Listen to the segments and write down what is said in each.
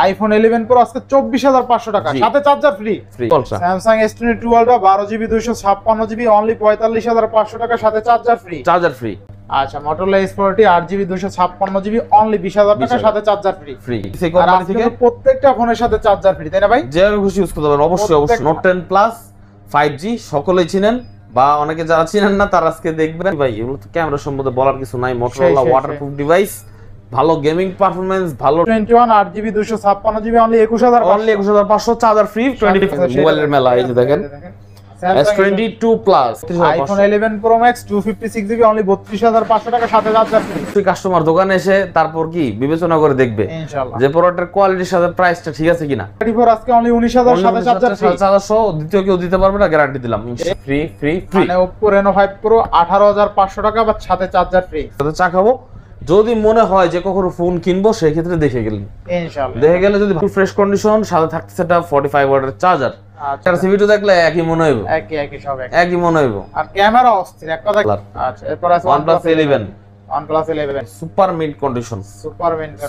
IPhone 11 pro আজকে 24500 টাকা, সাথে charger free. Samsung S22 ultra 12GB 256GB only 45500 টাকা, সাথে চার্জার ফ্রি। আচ্ছা, Motorola S40 8GB 256GB only 20000 টাকা, সাথে চার্জার ফ্রি। সেই কোম্পানি থেকে প্রত্যেকটা ফোনের সাথে চার্জার ফ্রি, তাই না ভাই? যে খুশি ইউজ করতে পারেন। অবশ্যই নোট 10 প্লাস 5G সকলেই চিনেন, বা অনেকে যারা চিনেন না তারা আজকে দেখবেন। ভাই এগুলো তো ক্যামেরা সম্বন্ধে বলার কিছু নাই। মোটরোলা ওয়াটারপ্রুফ ডিভাইস, ভালো গেমিং পারফরম্যান্স, ভালো 21 8GB 256GB only 21500, charger free. 20 মোবাইলের মেলা, এই যে দেখেন S22 plus iPhone 11 pro max 256GB only 32500 টাকা, সাথে চার্জার ফ্রি। কাস্টমার দোকানে এসে তারপর কি বিবেচনা করে দেখবে ইনশাআল্লাহ যে প্রোডাক্টের কোয়ালিটির সাথে প্রাইসটা ঠিক আছে কিনা। 34 আজকে অনলি 19000 সাথে চার্জার ফ্রি। চার্জার সহ দ্বিতীয় কেউ দিতে পারবে না, গ্যারান্টি দিলাম। Free free free. মানে Oppo Reno 5 Pro 18500 টাকা, বা সাথে চার্জার ফ্রি। সাথে চা খাবো। যদি মনে হয় যে কখনো ফোন কিনবো, সেই ক্ষেত্রে দেখে গেলেন, ইনশাআল্লাহ দেখে গেলে যদি ফ্রেশ কন্ডিশন, সাথে থাকতেছে এটা 45 ওয়াটের চার্জার। আচ্ছা, CV2 দেখলে একই মনে হইব, একই সব একই মনে হইব। আর ক্যামেরা অস্থির, এক কথা। আচ্ছা, এরপর আছে OnePlus 11 super mint condition,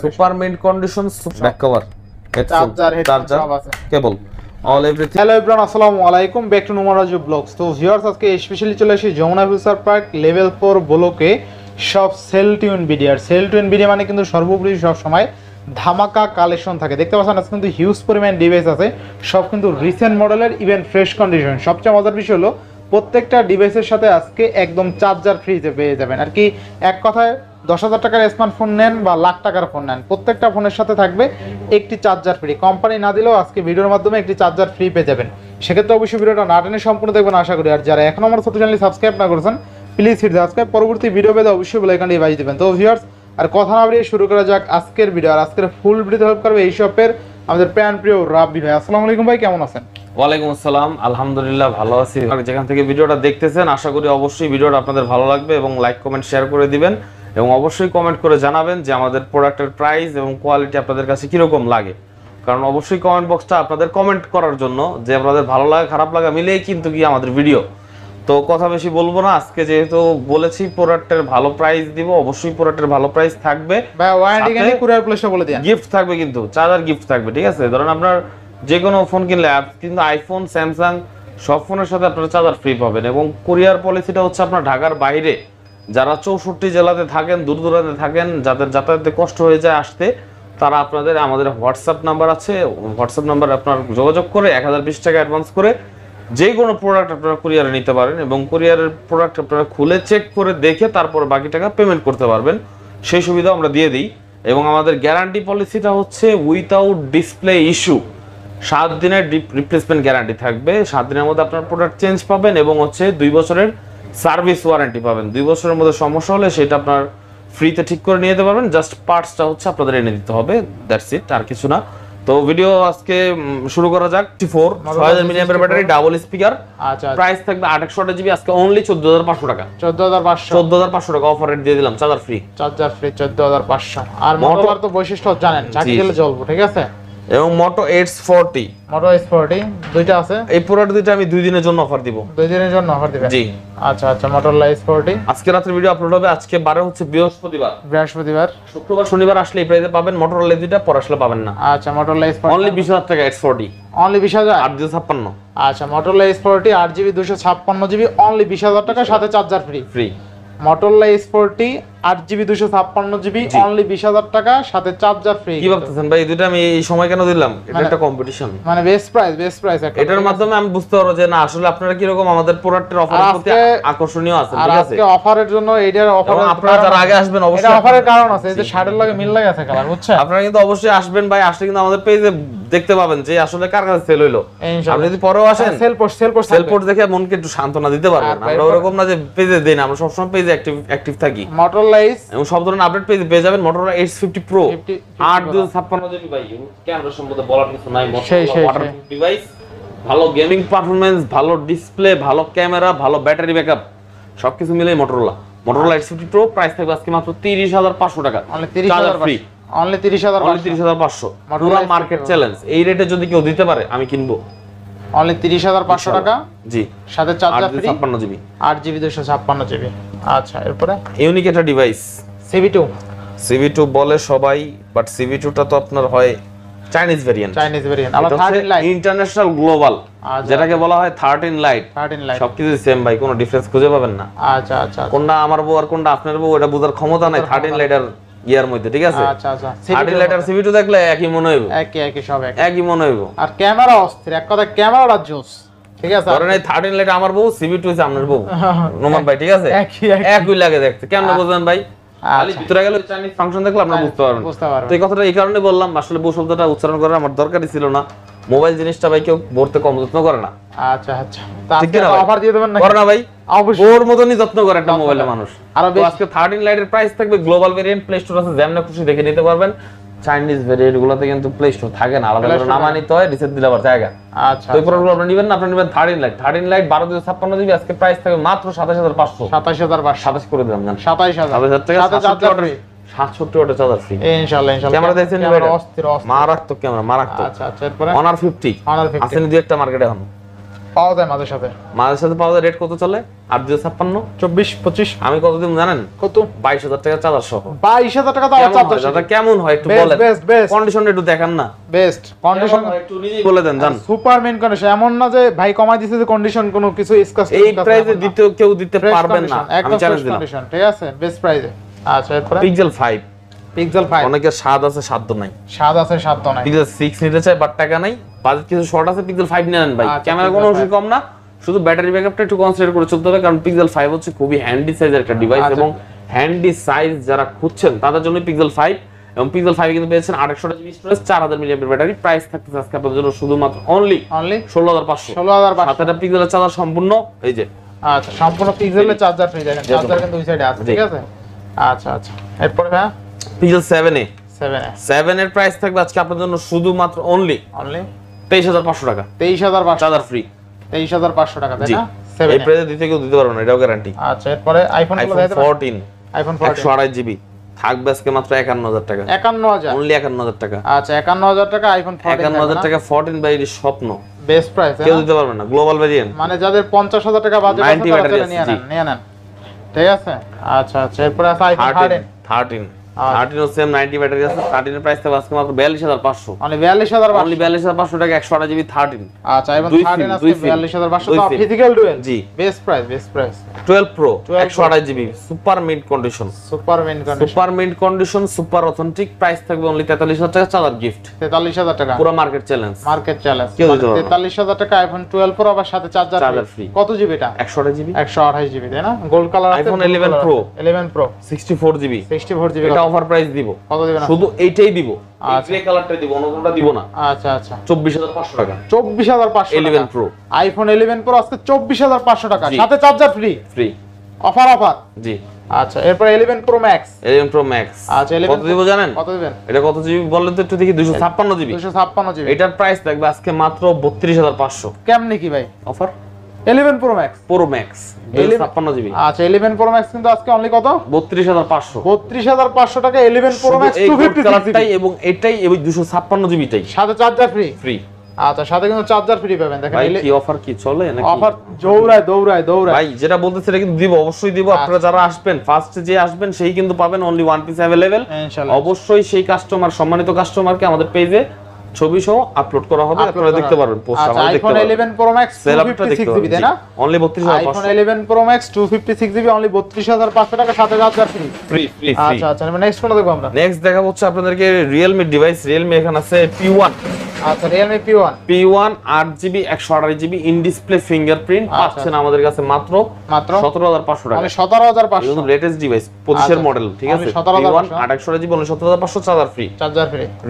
super mint condition, back cover, charger, cable, all everything. Hello everyone, আসসালামু আলাইকুম, back to Noman Raju vlogs. তো ভিউয়ার্স, আজকে স্পেশালি চলে আসি যমুনা ফিউচার পার্ক লেভেল 4 ব্লকে সব সেল টুইন ভিডিওর। সেল টুইন ভিডিও মানে কিন্তু সর্বোপরি সব সময় ধামাকা কালেকশন থাকে। দেখতে পাচ্ছেন আজকে কিন্তু হিউজ পরিমাণ ডিভাইস আছে, সব কিন্তু রিসেন্ট মডেলের, ইভেন ফ্রেশ কন্ডিশন। সবচেয়ে মজার বিষয় হলো প্রত্যেকটা ডিভাইসের সাথে আজকে একদম চার্জার ফ্রিতে পেয়ে যাবেন। আর কি এক কথায় 10,000 টাকার স্মার্টফোন নেন বা লাখ টাকার ফোন নেন, প্রত্যেকটা ফোনের সাথে থাকবে একটি চার্জার ফ্রি। কোম্পানি না দিলেও আজকে ভিডিওর মাধ্যমে একটি চার্জার ফ্রি পেয়ে যাবেন। সেক্ষেত্রে অবশ্যই ভিডিওটা না টেনে সম্পূর্ণ দেখবেন আশা করি। আর যারা এখনো আমার ছোটো চ্যানেল সাবস্ক্রাইব না করেছেন, প্লিজ হিট সাবস্ক্রাইব। পরবর্তী ভিডিও পেতে অবশ্যই বেল আইকনটি বাজিয়ে দেবেন। তো ভিউয়ার্স, আর কথা না বাড়িয়ে শুরু করা যাক আজকের ভিডিও। আর আজকের ফুল ভিডিওতে হেল্প করবে এই শপের আমাদের প্রিয় রাব্বি ভাই। আসসালামু আলাইকুম ভাই, কেমন আছেন? ওয়ালাইকুম আসসালাম, আলহামদুলিল্লাহ ভালো আছি। যেখান থেকে ভিডিওটা দেখতেছেন, আশা করি অবশ্যই ভিডিওটা আপনাদের ভালো লাগবে এবং লাইক কমেন্ট শেয়ার করে দিবেন, এবং অবশ্যই কমেন্ট করে জানাবেন যে আমাদের প্রোডাক্টের প্রাইস এবং কোয়ালিটি আপনাদের কাছে কিরকম লাগে। কারণ অবশ্যই কমেন্ট বক্সটা আপনাদের কমেন্ট করার জন্য, যে আপনাদের ভালো লাগা খারাপ লাগা মিলেই কিন্তু কি আমাদের ভিডিও। তো কথা বেশি বলবো না, আজকে যেহেতু বলেছি প্রোডাক্টের ভালো প্রাইস দিব, অবশ্যই প্রোডাক্টের ভালো প্রাইস থাকবে। ভাই ওয়ারেন্টি গ্যারান্টি কুরিয়ার প্লেসটা বলে দেন। গিফট থাকবে, কিন্তু চার্জার গিফট থাকবে, ঠিক আছে? ধরেন আপনার যে কোনো ফোন কিনলে, কিন্তু আইফোন, স্যামসাং সব ফোনের সাথে আপনারা চার্জার ফ্রি পাবেন। এবং কুরিয়ার পলিসিটা হচ্ছে আপনার ঢাকার বাইরে যারা 64 জেলাতে থাকেন, দূর দূরান্তে থাকেন, যাদের যাতায়াতে কষ্ট হয়ে যায় আসতে, তারা আপনাদের আমাদের হোয়াটসঅ্যাপ নাম্বার আছে, হোয়াটসঅ্যাপ নাম্বার আপনার যোগাযোগ করে 1020 টাকা অ্যাডভান্স করে যে কোনো প্রোডাক্ট আপনারা কুরিয়ারে নিতে পারেন, এবং কুরিয়ারের প্রোডাক্ট আপনারা খুলে চেক করে দেখে তারপর বাকি টাকা পেমেন্ট করতে পারবেন। সেই সুবিধা আমরা দিয়ে দিই। এবং আমাদের গ্যারান্টি পলিসিটা হচ্ছে উইথাউট ডিসপ্লে ইস্যু, 7 দিনের রিপ্লেসমেন্ট গ্যারান্টি থাকবে। 7 দিনের মধ্যে আপনার প্রোডাক্ট চেঞ্জ পাবেন, এবং হচ্ছে 2 বছরের সার্ভিস ওয়ারেন্টি পাবেন। 2 বছরের মধ্যে সমস্যা হলে সেটা আপনার ফ্রিতে ঠিক করে নিয়ে যেতে পারবেন। জাস্ট পার্টসটা হচ্ছে আপনাদের এনে দিতে হবে, দ্যাটস ইট, আর কিছু না। তো ভিডিও আজকে শুরু করা যাক। 6000 মিলিঅ্যাম্পিয়ার ব্যাটারি, ডাবল স্পিকার। আচ্ছা, প্রাইস থাকবে 868GB, আজকে অনলি 14500 টাকা। 14500 টাকা অফার রেট দিয়ে দিলাম, চার্জার ফ্রি। 14500। আর মোটরোলার তো বৈশিষ্ট্য জানেন, চাকি গেলে জ্বলবে, ঠিক আছে? এবং মোটো H40, মোটো S40 দুইটা আছে। এই প্রোডাক্ট দুইটা আমি 2 দিনের জন্য অফার দিব। 2 দিনের জন্য অফার দিবেন? জি। আচ্ছা, মোটরোলা S40 আজকে রাতের ভিডিও আপলোড হবে। আজকে বারে হচ্ছে বৃহস্পতিবার, শুক্রবার শনিবার আসলে এই প্রাইসে পাবেন। মোটরোলা দুইটা, পর আসলে পাবেন না। আচ্ছা, মোটরোলা S40 অনলি 20000 টাকা। H40 only 20000, 856। আচ্ছা, Motorola S40 8GB 256GB only 20000 টাকা, সাথে charger free. Motorola S40 8GB 256GB only 20000 টাকা, সাথে চার্জার ফ্রি। কি ভাবতেছেন ভাই, এই দুটো আমি এই সময় কেন দিলাম? এটা একটা কম্পিটিশন, মানে বেস্ট প্রাইস একটা। এটার মাধ্যমে আমি বুঝতে পারবো যে না আসলে আপনারা কি রকম আমাদের প্রোডাক্টের অফারের প্রতি আকর্ষণীয় আছেন, ঠিক আছে? আজকে অফারের জন্য এইটার অফার, আপনারা যারা আগে আসবেন অবশ্যই, এটা অফারের কারণ আছে, এই যে শার্টের লাগে মিল লাগে আছে কালার, বুঝছেন? আপনারা কিন্তু অবশ্যই আসবেন ভাই, আসলে কিন্তু আমাদের পেজে দেখতে পাবেন যে আসলে কার কাছে সেল হইলো। আপনি যদি পরেও আসেন, সেল পোস্ট দেখে মনকে একটু সান্ত্বনা দিতে পারবেন। আমরা ওরকম না যে পেজে দেই না, আমরা সবসময় পেজে অ্যাক্টিভ থাকি। মোটরোলা এবং সব ধরনের আপডেট পেজে পেয়ে যাবেন। মোটরোলা H50 Pro 856GB ভাই, ক্যামেরা সম্বন্ধে বলার কিছু নাই। ওয়াটারপ্রুফ ডিভাইস, ভালো গেমিং পারফরম্যান্স, ভালো ডিসপ্লে, ভালো ক্যামেরা, ভালো ব্যাটারি ব্যাকআপ, সবকিছু মিলেই মোটরোলা H50 Pro। প্রাইস থাকবে আজকে মাত্র 30500 টাকা। Only 30000 free, only 30500। পুরো মার্কেট চ্যালেঞ্জ। এই রেটে যদি কেউ দিতে পারে আমি কিনবো। অনলি 30500 টাকা, জি, সাথে charger free, 856GB 8GB 256GB। আচ্ছা, এরপরে ইউনিক একটা ডিভাইস, CV2 বলে সবাই, বাট CV2টা তো আপনার হয় চাইনিজ ভেরিয়েন্ট। আবার 13 লাইট ইন্টারন্যাশনাল গ্লোবাল, যেটাকে বলা হয় 13 লাইট। সবকিছু সেম ভাই, কোনো ডিফারেন্স খুঁজে পাবেন না। আচ্ছা আচ্ছা, কোনটা আমার বউ আর কোনটা আপনার বউ এটা বোঝার ক্ষমতা নাই 13 লাইটার ইয়ার মধ্যে, ঠিক আছে? আচ্ছা আচ্ছা, 13 লাইটার সিভি2 দেখলে একই মনে হইব, একই সব একই মনে হইব। আর ক্যামেরা অস্থির, এক কথা ক্যামেরাটা জোস, ঠিক আছে? ধরেন এই 13 লাইট আমার বউ, সিভি2 হইছে আপনার বউ নোমান ভাই, ঠিক আছে? একই লাগে দেখতে, কেমন বুঝেন ভাই? খালি ভিতরে গেলে চাইনিজ ফাংশন দেখলে আপনি বুঝতে পারবেন। তো এই কথাটা এই কারণে বললাম, আসলে বউ শব্দটা উচ্চারণ করার আমার দরকারই ছিল না। মোবাইল জিনিসটা ভাই কেউ ভরতে কম যত্ন করে না। আচ্ছা আচ্ছা, আজকে অফার দিয়ে দেবেন না? করে না ভাই, অবশ্যই ওর মতনই যত্ন করে একটা মোবাইলের মানুষ। আর আজকে 13 লাইটের প্রাইস থাকবে গ্লোবাল ভেরিয়েন্ট, প্লে স্টোর আছে, যেমন খুশি দেখে নিতে পারবেন। চাইনিজ ভেরিয়েন্ট গুলোতে কিন্তু প্লে স্টোর থাকে না, আলাদা করে নামা নিতে হয়, রিসেট দিলে আবার জায়গা। আচ্ছা, তো এই প্রোডাক্টগুলো আপনি নেবেন না, আপনি নেবেন 13 লাইট। 13 লাইট 1256 জিবি, আজকে প্রাইস থাকবে মাত্র 27500। 27500 করে দিলাম জান, 27000 টাকা। 67 ওয়াটের চার্জার ফ্রি ইনশাআল্লাহ। ক্যামেরা দেখছেন ক্যামেরা অস্থির মারাত্মক ক্যামেরা, মারাত্মক। আচ্ছা আচ্ছা, এরপরে Honor 50 আসেন দুই একটা মার্কেটে এখন পাওয়া যায় মাঝে সাথে পাওয়া যায়। রেট কত চলে? 8256 24-25। আমি কত দিন জানেন? কত? 22000 টাকা চার্জার সহ। 22000 টাকা দাও চার্জার। দাদা কেমন হয় একটু বলেন, বেস্ট কন্ডিশন একটু দেখান না। বেস্ট কন্ডিশন একটু নিজেই বলে দেন জান। সুপার মেইন কন্ডিশন, এমন না যে ভাই কমাই দিছে যে কন্ডিশন কোনো কিছু স্ক্র্যাচ এই প্রাইসে দিতে কেউ দিতে পারবেন না, আমি চ্যালেঞ্জ দিলাম। কন্ডিশন ঠিক আছে, বেস্ট প্রাইসে। আচ্ছা, এরপরে পিক্সেল 5। পিক্সেল 5 অনেকের স্বাদ আছে, সাধ্য নাই। স্বাদ আছে, সাধ্য নাই। পিক্সেল 6 নিতে চাই বাট টাকা নাই, বাজেট কিছু শর্ট আছে, পিক্সেল 5 নেন ভাই। ক্যামেরা কোনো অংশে কম না, শুধু ব্যাটারি ব্যাকআপটা একটু কনসিডার করে চলতে হবে, কারণ পিক্সেল 5 হচ্ছে খুবই হ্যান্ডি সাইজের একটা ডিভাইস, এবং হ্যান্ডি সাইজ যারা খুঁজছেন তাদের জন্য পিক্সেল 5। এবং পিক্সেল 5 কিন্তু পেয়েছেন 2800 GB storage, 4000 milliampere battery. Price থাকতেছে আজকে আপনাদের জন্য শুধুমাত্র অনলি 16500। 16500 সাথে একটা পিক্সেলের চার্জার সম্পূর্ণ, এই যে আচ্ছা, সম্পূর্ণ পিক্সেলের চার্জার পেয়ে যাবেন। চার্জার কিন্তু ওই সাইডে আছে, ঠিক আছে? আচ্ছা আচ্ছা, এরপর হ্যাঁ পিক্সেল 7a 7 এর প্রাইস থাকবে আজকে আপনাদের জন্য শুধুমাত্র অনলি 23500 টাকা। 23500 চার্জার ফ্রি, 23500 টাকা, তাই না? এই প্রাইসে দিতে কেউ দিতে পারবে না, এটাও গ্যারান্টি। আচ্ছা, এরপরে আইফোন 14 আইফোন 14 128 জিবি থাকবে আজকে মাত্র 51000 টাকা। 51000 অনলি 51000 টাকা। আচ্ছা, 51000 টাকা আইফোন 14। 51000 টাকা 14 বাই স্বপ্ন, বেস্ট প্রাইস, কেউ দিতে পারবে না। গ্লোবাল ভেরিয়েন্ট, মানে যাদের 50000 টাকা বাজেট আছে 90 তারা ব্যাটারি নিয়ে নেন, ঠিক আছে? আচ্ছা আচ্ছা, এরপরে আছে আইফোন 13 ও সেম 90 ব্যাটারি আছে। 13 এর প্রাইস থাকবে আজকে মাত্র 42500। মানে 42500, অনলি 42500 টাকা 128 জিবি 13। আচ্ছা, আইফোন 13 আছে 42500 তো ফিজিক্যাল ডুয়েল। জি, best price 12 pro 128 GB super mint condition, super authentic. Price থাকবে অনলি 43000 টাকা, চার্জার গিফট 43000 টাকা। পুরো মার্কেট চ্যালেঞ্জ, কেউ দিতে পারবে না। 43000 টাকা আইফোন 12 প্রো, আবার সাথে চার্জার ফ্রি। কত জিবি এটা? 128 জিবি, 128 জিবি, তাই না? গোল্ড কালার আছে। আইফোন 11 প্রো 64 জিবি, এটা অফার প্রাইস দিব। কত দিবেন? শুধু এইটাই দিব, এই গ্রে কালারটাই দিব, অন্য কোনটা দিব না। আচ্ছা আচ্ছা, 24500 টাকা। 24500 11 প্রো, আইফোন 11 প্রো আজকে 24500 টাকা, সাথে চার্জার ফ্রি। অফার জি। আচ্ছা, এরপর 11 প্রো ম্যাক্স। আচ্ছা, কত দিব জানেন? কত দিবেন? এটা কত জিবি বলেন তো একটু দেখি। 256 জিবি। এটার প্রাইস থাকবে আজকে মাত্র 32500। কেমনে কি ভাই অফার? 11 pro max 256 GB. আচ্ছা, 11 প্রো ম্যাক্স কিন্তু আজকে অনলি কত? 32500। 32500 টাকা 11 প্রো ম্যাক্স 256 জিবি এবং এটাই এই 256 জিবিটাই সাথে চার্জার ফ্রি। আচ্ছা, সাথে কিন্তু চার্জার ফ্রি পাবেন। দেখেন ভাই কি অফার কি চলে নাকি? অফার দৌড়ায় ভাই, যেটা বলতেছে এটা কিন্তু দিব, অবশ্যই দিব। আপনারা যারা আসবেন ফার্স্টে যে আসবেন সেই কিন্তু পাবেন অনলি ওয়ান পিস अवेलेबल ইনশাআল্লাহ। অবশ্যই সেই কাস্টমার, সম্মানিত কাস্টমারকে আমাদের পেজে ছবি সহ আপলোড করা হবে, আপনারা দেখতে পারবেন। পোস্ট আমাদের দেখতে পারবেন। আইফোন 11 প্রো ম্যাক্স 256 জিবি, তাই না? Only 32500। IPhone 11 pro max 256 GB only 32500 টাকা, সাথে চার্জার ফ্রি। আচ্ছা আচ্ছা, নেক্সট কোনটা দেখব আমরা? নেক্সট দেখাবো হচ্ছে আপনাদেরকে Realme ডিভাইস। Realme এখানে আছে P1। আচ্ছা, Realme P1 8GB 128GB in display fingerprint পাচ্ছেন আমাদের কাছে মাত্র 17500 টাকা। মানে 17500, একদম লেটেস্ট ডিভাইস 25 এর মডেল, ঠিক আছে? P1 128GB 17500 charger free.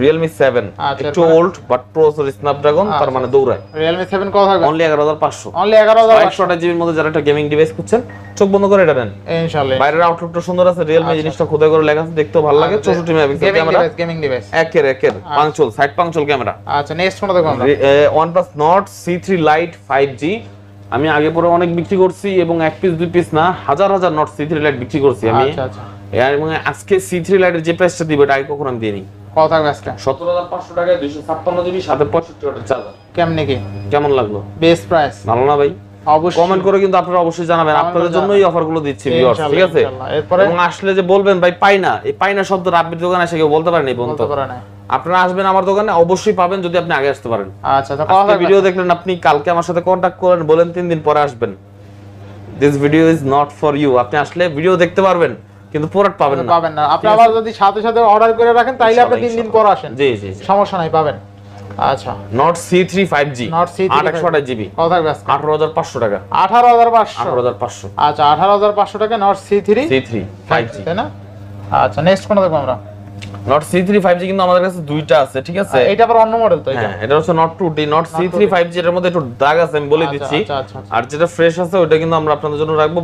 Realme 7 একটু ওল্ড বাট প্রসেসর স্ন্যাপড্রাগন, তার মানে দৌড়ায়। Realme 7 কত থাকবে? অনলি 11500। অনলি 11500। 128GB এর মধ্যে যারা একটা গেমিং ডিভাইস খুঁজছেন চোখ বন্ধ করে এটা নেন ইনশাআল্লাহ। বাইরের আউটলুকটা সুন্দর আছে, Realme জিনিসটা খোদাই করে লেখা আছে, দেখতেও ভালো লাগে। 64 মেগাপিক্সেল ক্যামেরা, গেমিং ডিভাইস, একের পাঞ্চুয়াল সাইড পাঞ্চুয়াল ক্যামেরা। আচ্ছা, নেক্সট কোনটা দেখব আমরা? OnePlus Nord C3 Lite 5G। আমি আগে পরে অনেক বিক্রি করছি, এবং এক পিস দুই পিস না, হাজার Nord C3 Lite বিক্রি করছি আমি। আচ্ছা আচ্ছা, এবং আজকে C3 Lite এর যে প্রাইসটা দিব এটা আগে কখনো আমি দিইনি। কত থাকবে আজকে? 17500 টাকায় 256GB সাথে 65 ওয়াটের চার্জার। কেমনে কি কেমন লাগলো? বেস্ট প্রাইস, ভালো না ভাই? অবশ্যই কমেন্ট করে কিন্তু আপনারা অবশ্যই জানাবেন, আপনাদের জন্যই অফারগুলো দিচ্ছি ভিউয়ার্স, ঠিক আছে? এরপরে এবং আসলে যে বলবেন ভাই পাই না, এই পাই না শব্দ রাব্বির দোকানে এসে কেউ বলতে পারেনি বলতে বলতে পারে না। আপনারা আসবেন আমার দোকানে, অবশ্যই পাবেন যদি আপনি আগে আসতে পারেন। আচ্ছা তো কথা আজকে ভিডিও দেখলেন আপনি, কালকে আমার সাথে কন্টাক্ট করেন, বলেন 3 দিন পরে আসবেন, this video is not for you. আপনি আসলে ভিডিও দেখতে পারবেন কিন্তু প্রোডাক্ট পাবেন না, পাবেন না। আপনি আবার যদি সাথে সাথে অর্ডার করে রাখেন তাইলে আপনি 3 দিন পর আসেন, জি জি জি, সমস্যা নাই, পাবেন। আচ্ছা not C3 5G Note C3 828GB কত থাকবে আজকে? 18500 টাকা, 18500। 18500। আচ্ছা 18500 টাকা নট C3 5G, তাই না? আচ্ছা নেক্সট কোনটা দেখব আমরা? নট C3 5G কিন্তু আমাদের কাছে দুইটা আছে, ঠিক আছে? এটা আবার অন্য মডেল তো এটা? হ্যাঁ, এটা হচ্ছে not 2T, not C3 5G, এর মধ্যে একটু দাগ আছে আমি বলে দিচ্ছি। আচ্ছা। আর যেটা ফ্রেশ আছে ওটা কিন্তু আমরা আপনাদের জন্য রাখবো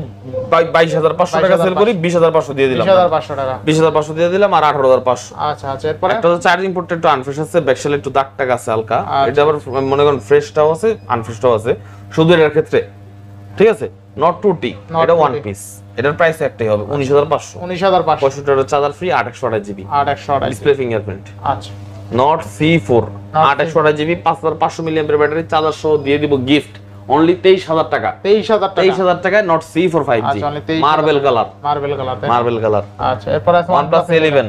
22500 টাকা সেল করি, 20500 দিয়ে দিলাম, 20500 টাকা, 20500 দিয়ে দিলাম, আর 18500। আচ্ছা এরপরে একটা তো চার্জিং পোর্টটা একটু আনফ্রেশ আছে, ব্যাকশেলে একটু দাগ টাগ আছে হালকা, এটা আবার মনে করেন ফ্রেশটাও আছে আনফ্রেশটাও আছে শুধু এর ক্ষেত্রে, ঠিক আছে? নট 2T, এটা ওয়ান পিস, এটার প্রাইস একটাই হবে 19500। 19500, 65 টাকা charger free, 828GB 828 display fingerprint. আচ্ছা not C4 828GB 5500 milliampere battery, charger সহ দিয়ে দিব গিফট অনলি 23000 টাকা। 23000 টাকা, 23000 টাকায় নট C4 5G আচ্ছা only 23 marble colour, marble colour. আচ্ছা এরপর আছে OnePlus 11।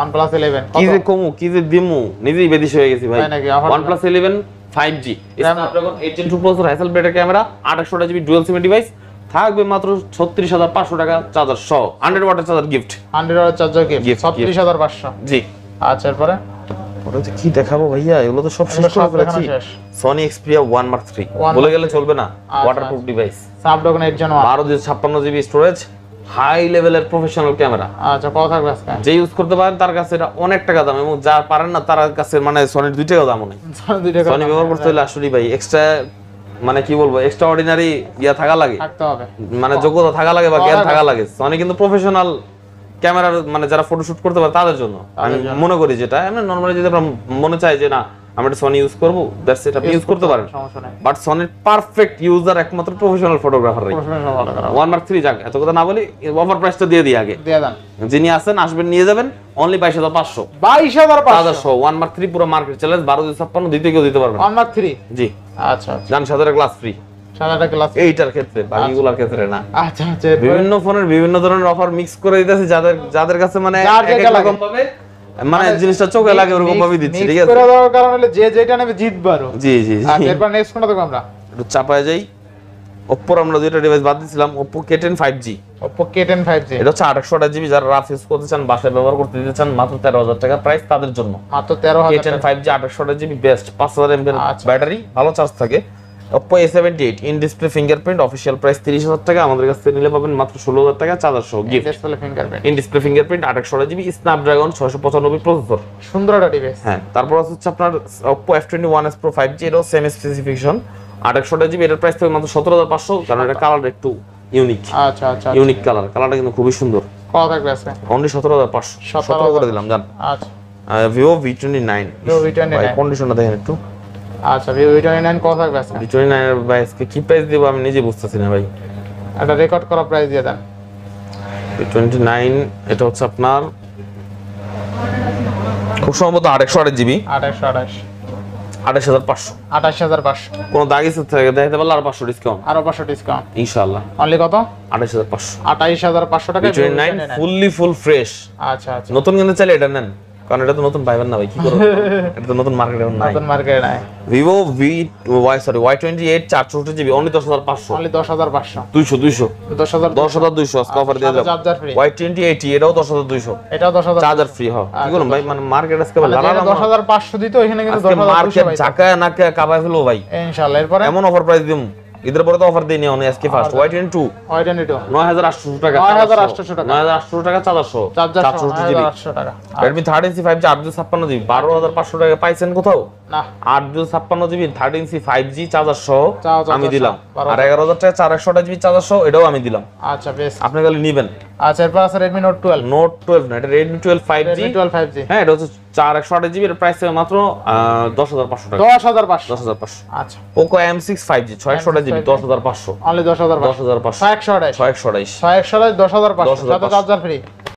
OnePlus 11 কি যে কমু কি যে দিমু, নিজেই বেদিশ হয়ে গেছি ভাই। তাই নাকি? আবার OnePlus 11 5G Snapdragon 8 Gen 2 processor, Hasselblad camera, 2800GB dual SIM device, থাকবে মাত্র 36500 টাকা চার্জার সহ, 100 ওয়াটের charger gift, 100 watt charger gift 36500। জি। আচ্ছা এরপরে ওটা যে কি দেখাবো ভাইয়া, এগুলো তো সব শেষ করে ফেলেছি। Sony Xperia 1 Mark 3 বলে গেলে চলবে না, waterproof device, Snapdragon 8 Gen 1, 1256GB storage, high লেভেলের প্রফেশনাল ক্যামেরা। আচ্ছা কত থাকবে আজকে? যে ইউজ করতে পারেন তার কাছে এটা অনেক টাকা দাম, এবং যারা পারেন না তার কাছে মানে সনির 2 টাকা দামও নেই। সনি ব্যবহার করতে হলে আসলে ভাই এক্সট্রা মানে কি বলবো, এক্সট্রা অর্ডিনারি ইয়া থাকা লাগে, থাকতে হবে, মানে যোগ্যতা থাকা লাগে বা জ্ঞান থাকা লাগে। সনি কিন্তু প্রফেশনাল ক্যামেরার মানে যারা ফটোশুট করতে পারে তাদের জন্য আমি মনে করি, যেটা এমনি নরমালি যদি আমরা মনে চাই যে না আমরা এটা সনি ইউজ করব, দ্যাটস ইট, আপনি ইউজ করতে পারেন, সমস্যা নাই। বাট সনির পারফেক্ট ইউজার একমাত্র প্রফেশনাল ফটোগ্রাফাররাই। 1 Mark 3 যাক, এত কথা না বলি, অফার প্রাইসটা দিয়ে দিই আগে, দিয়ে দেন। যিনি আসেন আসবেন নিয়ে যাবেন অনলি 22500। 22500 1 Mark 3 পুরো মার্কেট চ্যালেঞ্জ, 1256 দিতে কেউ দিতে পারবে না। 1 Mark 3 জি আচ্ছা জান, সাদার গ্লাস ফ্রি, সাদাটা ক্লাস এইটার ক্ষেত্রে, বাকিগুলোর ক্ষেত্রে না। আচ্ছা বিভিন্ন ফোনের বিভিন্ন ধরনের অফার মিক্স করে দিতেছি, যাদের কাছে মানে এক এক রকম ভাবে মানে জিনিসটা চোখে লাগে ওরকম ভাবে দিচ্ছি, ঠিক আছে? করে দেওয়ার কারণে হলো যে যেটা নেবে জিতবারও। জি জি। আচ্ছা এরপর নেক্সট কোনটা দেখব আমরা? একটু চাপায় যাই, Oppo আমরা দুইটা ডিভাইস বাদ দিয়েছিলাম, Oppo K10 5G। Oppo K10 5G এটা হচ্ছে 828GB, যারা রাফ ইউজ করতে চান, বাসায় ব্যবহার করতে দিতে চান, মাত্র 13000 টাকা প্রাইস তাদের জন্য। মাত্র 13000 K10 5G 828GB best, 5000 mAh আচ্ছা। ব্যাটারি, ভালো চার্জ থাকে। Oppo A78 in display fingerprint, official price 30000 টাকা, আমাদের কাছ থেকে নিলে পাবেন মাত্র 16000 টাকা চার্জার সহ gift. Display fingerprint, in display fingerprint, 828GB Snapdragon 695 processor, সুন্দর একটা ডিভাইস। হ্যাঁ। তারপর হচ্ছে আপনার Oppo F21s Pro 5G, এরও সেম স্পেসিফিকেশন, 828GB, এটার প্রাইস থেকে মাত্র 17500, কারণ এটা কালারটা একটু ইউনিক, আচ্ছা ইউনিক কালারটা কিন্তু খুবই সুন্দর। কত থাকবে আজকে? অনলি 17500, 17 করে দিলাম জান। আচ্ছা Vivo V29, Vivo V29 ভাই কন্ডিশনটা দেখেন একটু। আচ্ছা Vivo V29 কত থাকবে আজকে? V29 এর ভাই আজকে কি প্রাইস দিব আমি নিজে বুঝতেছি না ভাই। একটা রেকর্ড করা প্রাইস দিয়ে দেন। V29 এটা হচ্ছে আপনার খুব সম্ভবত 828GB, 2828 28500, 28500, কোন দাগ আছে থেকে দেখাতে পারলে আর 500 ডিসকাউন্ট আরো 500 ডিসকাউন্ট ইনশাআল্লাহ। অনলি কত? 28500, 28500 টাকা V29 ফুললি ফুল ফ্রেশ। আচ্ছা নতুন কিনতে চাইলে এটা নেন, কারণ এটা তো নতুন পাইবেন না ভাই, কি করব, এটা তো নতুন মার্কেটে নাই, নতুন মার্কেটে নাই। Vivo Y28 464GB only 10500, only 10500, 200 10200 10200 আজকে অফার দিয়ে দিলাম। চার্জার ফ্রি, Y28 এটাও 10200, এটাও 10000 চার্জার ফ্রি। হ্যাঁ কি করব ভাই, মানে মার্কেট আজকে লাগালাম 10500 দিত, এখানে কিন্তু 10200 মার্কেট ঝাঁকায় নাকে কাবায় ফেলো ভাই ইনশাআল্লাহ। এরপর এমন অফার প্রাইস দিম, ঈদের পরে তো অফার দেই নি অনেক, আজকে ফার্স্ট Y22 9800 টাকা, 9800 টাকা, 9800 টাকা চার্জার সহ, চার্জার 464GB 9800 টাকা। Redmi 13C 5G 856GB 12500 টাকা পাইছেন কোথাও না? 856GB 13C 5G চার্জার সহ আমি দিলাম, 12,000 আর 11000 টাকা 428GB চার্জার সহ এটাও আমি দিলাম। আচ্ছা বেশ, আপনি খালি নেবেন। আচ্ছা এরপর আছে Redmi Note 12, Note 12 না, এটা Redmi 12 5G, Redmi 12 5G, হ্যাঁ এটা হচ্ছে 4128GB, এর প্রাইস থেকে মাত্র 10500 টাকা, 10500 10500। আচ্ছা Poco M6 5G 628GB 10500, only 10500, 10500, 128 628 128 10500 সাথে চার্জার ফ্রি,